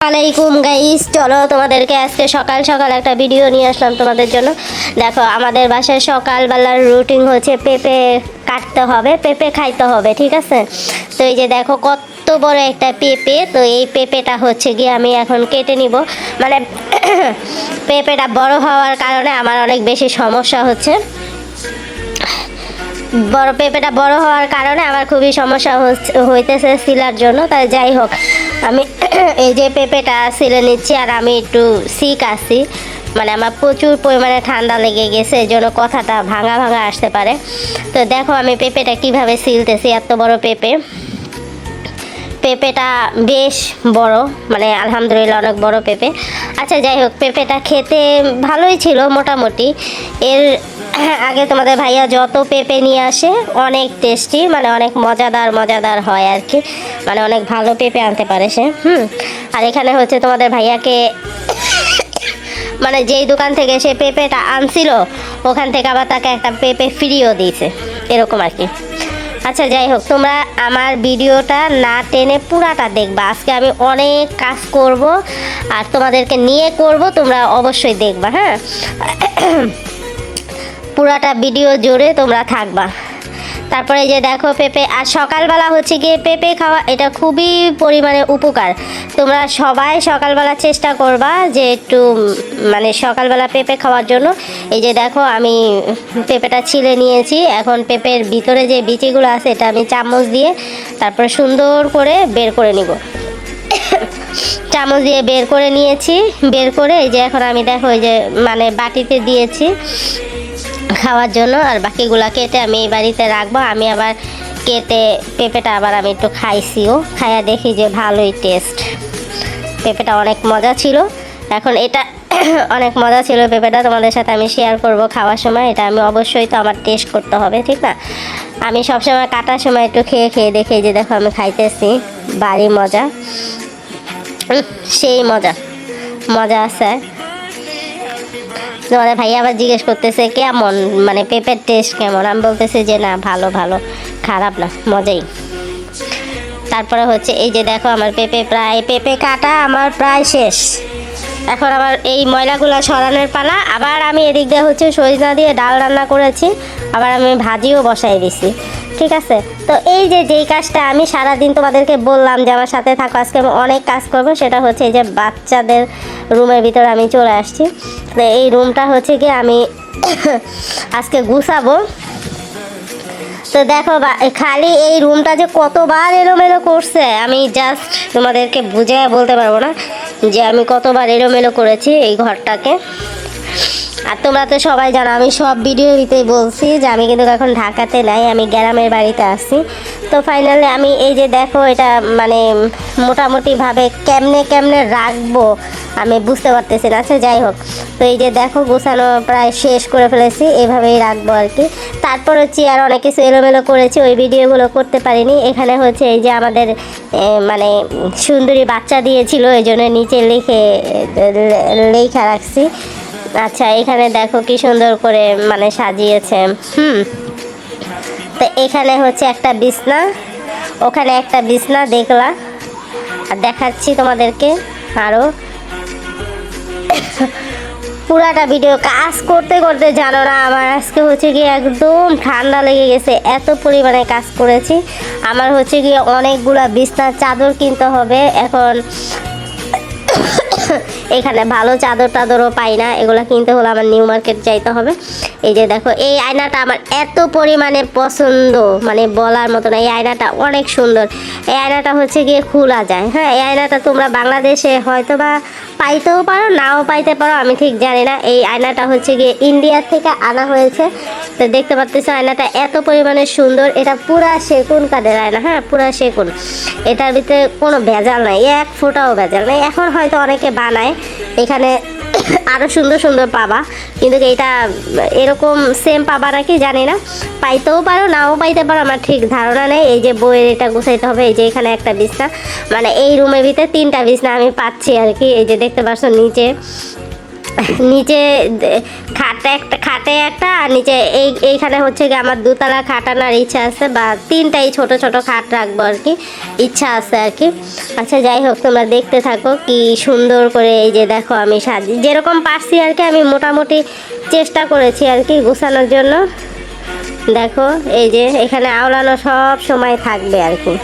আলাইকুম গাইস, চলো তোমাদেরকে আজকে সকাল সকাল একটা ভিডিও নিয়ে আসলাম তোমাদের জন্য। দেখো, আমাদের বাসায় সকালবেলার রুটিন হচ্ছে পেঁপে কাটতে হবে, পেঁপে খাইতে হবে, ঠিক আছে? তো এই যে দেখো কত বড় একটা পেঁপে। তো এই পেঁপেটা হচ্ছে গিয়ে আমি এখন কেটে নিব। মানে পেঁপেটা বড় হওয়ার কারণে আমার অনেক বেশি সমস্যা হচ্ছে। পেঁপেটা বড় হওয়ার কারণে আমার খুবই সমস্যা হইতেছে সিলার জন্য। তাই যাই হোক, আমি এই যে পেঁপেটা সিলে নিচ্ছি। আর আমি একটু সিক আছি, মানে আমার প্রচুর পরিমাণে ঠান্ডা লেগে গেছে, এই জন্য কথাটা ভাঙা ভাঙা আসতে পারে। তো দেখো আমি পেঁপেটা কিভাবে সিলতেছি। এত বড় পেঁপেটা বেশ বড়, মানে আলহামদুলিল্লাহ অনেক বড় পেঁপে। আচ্ছা যাই হোক, পেঁপেটা খেতে ভালোই ছিল মোটামুটি। এর আগে তোমাদের ভাইয়া যত পেঁপে নিয়ে আসে অনেক টেস্টি, মানে অনেক মজাদার হয় আর কি, মানে অনেক ভালো পেঁপে আনতে পারে সে। আর এখানে হচ্ছে তোমাদের ভাইয়াকে মানে যেই দোকান থেকে সে পেঁপেটা আনছিল ওখান থেকে আবার তাকে একটা পেঁপে ফ্রিও দিয়েছে, এরকম আর কি। আচ্ছা যাই হোক, তোমরা আমার ভিডিওটা না টেনে পুরাটা দেখবা। আজকে আমি অনেক কাজ করব আর তোমাদেরকে নিয়ে করব, তোমরা অবশ্যই দেখবা। হ্যাঁ, পুরাটা ভিডিও জুড়ে তোমরা থাকবা। তারপরে যে দেখো পেঁপে, আর সকালবেলা হচ্ছে গিয়ে পেঁপে খাওয়া এটা খুবই পরিমাণে উপকার। তোমরা সবাই সকালবেলা চেষ্টা করবা যে একটু মানে সকালবেলা পেঁপে খাওয়ার জন্য। এই যে দেখো আমি পেঁপেটা ছিলে নিয়েছি। এখন পেঁপের ভিতরে যে বিচিগুলো আছে এটা আমি চামচ দিয়ে তারপরে সুন্দর করে বের করে নিব। চামচ দিয়ে বের করে নিয়েছি। বের করে এই যে এখন আমি দেখো এই যে মানে বাটিতে দিয়েছি খাওয়ার জন্য। আর বাকিগুলা কেটে আমি এই বাড়িতে রাখবো। আমি আবার কেটে পেঁপেটা আবার আমি একটু খাইছিও, খাইয়া দেখি যে ভালোই টেস্ট। পেঁপেটা অনেক মজা ছিল। এখন এটা অনেক মজা ছিল পেঁপেটা, তোমাদের সাথে আমি শেয়ার করব খাওয়ার সময়। এটা আমি অবশ্যই তো আমার টেস্ট করতে হবে, ঠিক না? আমি সবসময় কাটার সময় একটু খেয়ে খেয়ে দেখি যে দেখো আমি খাইতেছি, বাড়ি মজা, সেই মজা আছে। তোমাদের ভাই আবার জিজ্ঞেস করতেছে কেমন, মানে পেঁপের টেস্ট কেমন। আমি বলতেছি যে না, ভালো খারাপ না, মজাই। তারপরে হচ্ছে এই যে দেখো আমার পেঁপে কাটা আমার প্রায় শেষ। এখন আবার এই ময়লাগুলো সরানোর পালা। আবার আমি এদিক দিয়ে হচ্ছে সরিষা দিয়ে ডাল রান্না করেছি, আবার আমি ভাজিও বসাই দিছি, ঠিক আছে? তো এই যে যেই কাজটা আমি সারাদিন তোমাদেরকে বললাম যে আমার সাথে থাকো, আজকে আমি অনেক কাজ করব, সেটা হচ্ছে এই যে বাচ্চাদের রুমের ভিতরে আমি চলে আসছি। তো এই রুমটা হচ্ছে কি আমি আজকে গুছাবো। তো দেখো খালি এই রুমটা যে কতবার এলোমেলো করছে আমি জাস্ট তোমাদেরকে বুঝে বলতে পারবো না যে আমি কতবার এলোমেলো করেছি এই ঘরটাকে। আর তোমরা তো সবাই জানো, আমি সব ভিডিওতেই বলছি যে আমি কিন্তু এখন ঢাকাতে নাই, আমি গ্রামের বাড়িতে আসছি। তো ফাইনালি আমি এই যে দেখো এটা মানে মোটামুটিভাবে কেমনে রাখবো আমি বুঝতে পারতেছি না। আচ্ছা যাই হোক, তো এই যে দেখো গোছানো প্রায় শেষ করে ফেলেছি, এভাবেই রাখবো আর কি। তারপর হচ্ছে আর অনেক কিছু এলোমেলো করেছি, ওই ভিডিওগুলো করতে পারিনি। এখানে হচ্ছে এই যে আমাদের মানে সুন্দরী বাচ্চা দিয়েছিল, এই জন্য নিচে লেখা রাখছি। আচ্ছা এখানে দেখো কি সুন্দর করে মানে সাজিয়েছে। তো এখানে হচ্ছে একটা বিছনা, ওখানে একটা বিছনা দেখলা, আর দেখাচ্ছি তোমাদেরকে আরও পুরাটা ভিডিও। কাজ করতে করতে জানো না আমার আজকে হচ্ছে গিয়ে একদম ঠান্ডা লেগে গেছে, এত পরিমাণে কাজ করেছি। আমার হচ্ছে গিয়ে অনেকগুলা বিছনার চাদর কিনতে হবে এখন। এখানে ভালো চাদরও পাই না, এগুলো কিনতে হলে আমার নিউ মার্কেট যাইতে হবে। এই যে দেখো এই আয়নাটা আমার এত পরিমাণে পছন্দ, মানে বলার মতো না। এই আয়নাটা অনেক সুন্দর। এই আয়নাটা হচ্ছে গিয়ে খোলা যায়। হ্যাঁ, এই আয়নাটা তোমরা বাংলাদেশে হয়তো বা পাইতেও পারো, নাও পাইতে পারো, আমি ঠিক জানি না। এই আয়নাটা হচ্ছে গিয়ে ইন্ডিয়ার থেকে আনা হয়েছে। তো দেখতে পাচ্ছ আয়নাটা এত পরিমাণে সুন্দর। এটা পুরা সেগুন কাঠের আয়না, হ্যাঁ পুরা সেগুন। এটার ভিতরে কোনো ভেজাল নাই, এক ফোঁটাও ভেজাল নেই। এখন হয়তো অনেকে বানায়, এখানে আরও সুন্দর পাবা, কিন্তু এটা এরকম সেম পাবা নাকি জানি না। পাইতেও পারো, নাও পাইতে পারো, আমার ঠিক ধারণা নেই। এই যে বইয়ের এটা গুছাইতে হবে। এই যে এখানে একটা বিছনা, মানে এই রুমের ভিতরে 3টা বিছনা আমি পাচ্ছি আর কি। এই যে দেখতে পাচ্ছ নিচে নিচে খাটে একটা আর নিচে এইখানে হচ্ছে কি আমার দুতলা খাট আনার ইচ্ছা আছে, বা তিনটাই ছোট ছোট খাট রাখবো আর কি, ইচ্ছা আছে আর কি। আচ্ছা যাই হোক, তোমরা দেখতে থাকো কি সুন্দর করে এই যে দেখো আমি সাজি, যেরকম পারছি আর কি, আমি মোটামুটি চেষ্টা করেছি আর কি গোছানোর জন্য। দেখো এই যে এখানে আওলানো সব সময় থাকবে আর কি।